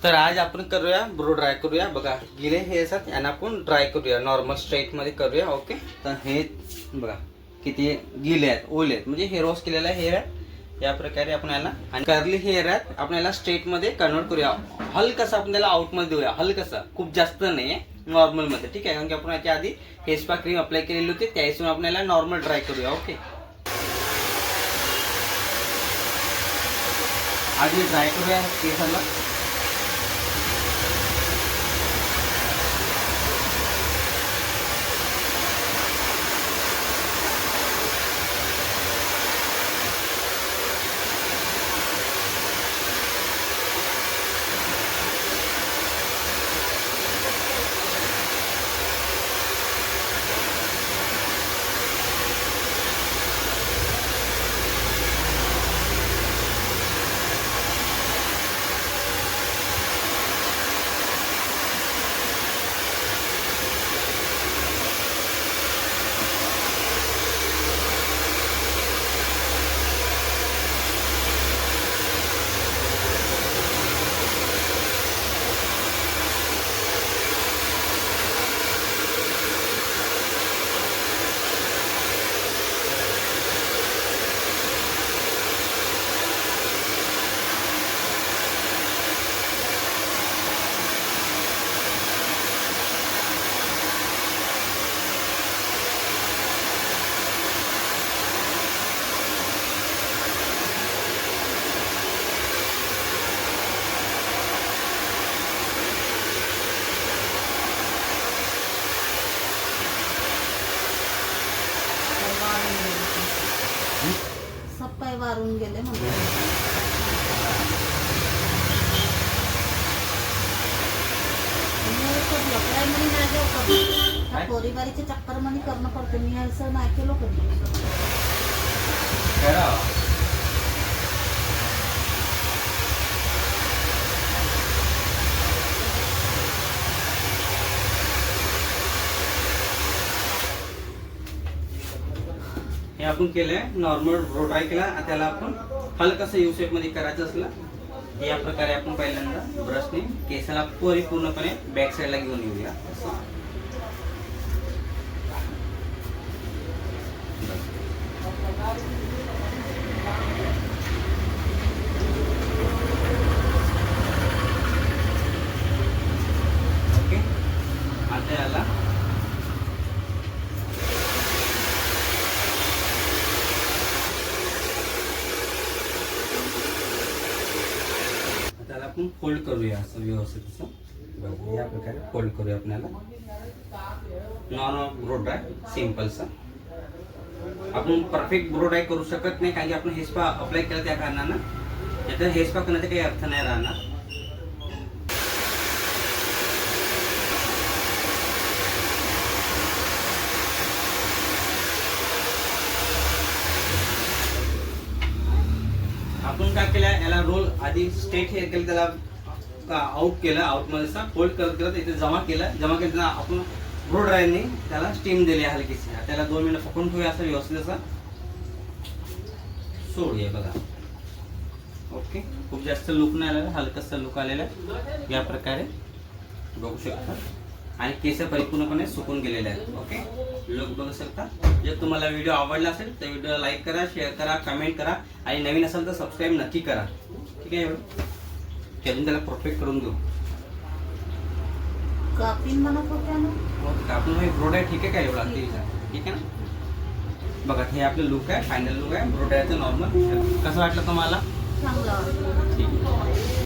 तर आज आपण करूया ब्रो ड्राय करूया. बघा गिले हे असतात यांना आपण ड्राय करूया, नॉर्मल स्ट्रेट मध्ये करूया. ओके, तर हे बघा किती गिले आहेत, ओले आहेत, म्हणजे हेअर वॉश केलेला हेअर आहे. या प्रकारे आपण याला आणि कर्ली हेअर आहेत आपण याला स्ट्रेट मध्ये कन्वर्ट करूया. हलकसा आपण त्याला आउट मध्ये देऊया, हलकसा, खूप जास्त नाही आहे, नॉर्मल मध्ये. ठीक आहे, कारण की आपण याच्या आधी हेअर स्पा क्रीम अप्लाय केलेली होती, त्यापासून आपण याला नॉर्मल ड्राय करूया. ओके, आधी ड्राय करूया केसाला. सप्पाय वारून गेले म्हणजे पोरीबारीच्या चक्कर मध्ये करणं पडतं. मी असं नाही केलं कधी. हे आपण केलंय नॉर्मल ब्रो ड्राय केला. त्याला आपण हलकसं यू शेप मध्ये करायचं असलं या प्रकारे आपण पहिल्यांदा ब्रशने केसाला परिपूर्णपणे बॅक साईडला घेऊन येऊया. ओके, आता याला त्याला आपण फोल्ड करूया असं व्यवस्थित. असं या प्रकारे फोल्ड करूया. आपल्याला नॉर्मल ब्रो ड्राय सिंपलचा. आपण परफेक्ट ब्रो ड्राय करू शकत नाही, कारण की आपण हेअर स्पा अप्लाय केला त्या कारणानं. याचा हेअर स्पा करण्याचा काही अर्थ नाही राहणार. आपण काय केलं, याला रोल आधी स्ट्रेट हेअर केलं, त्याला आउट केलं, आउट मध्ये फोल्ड करत करत इथे जमा केलं. आपण ब्रो ड्रायरने त्याला स्टीम दिली हलकीशी. त्याला 2 मिनिटं पकडून ठेवूया असं व्यवस्थित असं सोडूया. बघा ओके, खूप जास्त लुक नाही आलेला, हलकासा लुक आलेला या प्रकारे बघू शकता. आणि केस परिपूर्णपणे सुकून गेलेले आहेत. ओके, लुक बघू शकता. जर तुम्हाला व्हिडिओ आवडला असेल तर व्हिडिओ लाईक करा, शेअर करा, कमेंट करा आणि नवीन असेल तर सबस्क्राईब नक्की करा. ठीक आहे, अजून त्याला परफेक्ट करून घेऊ. कापीन म्हणत होत्या ना, कापून ब्रो ड्राय. ठीक आहे, काय एवढा ठीक आहे ना. बघा हे आपलं लुक आहे, फायनल लुक आहे ब्रो ड्रायचं नॉर्मल. कसं वाटलं तुम्हाला? चांगलं वाटलं. ठीक आहे.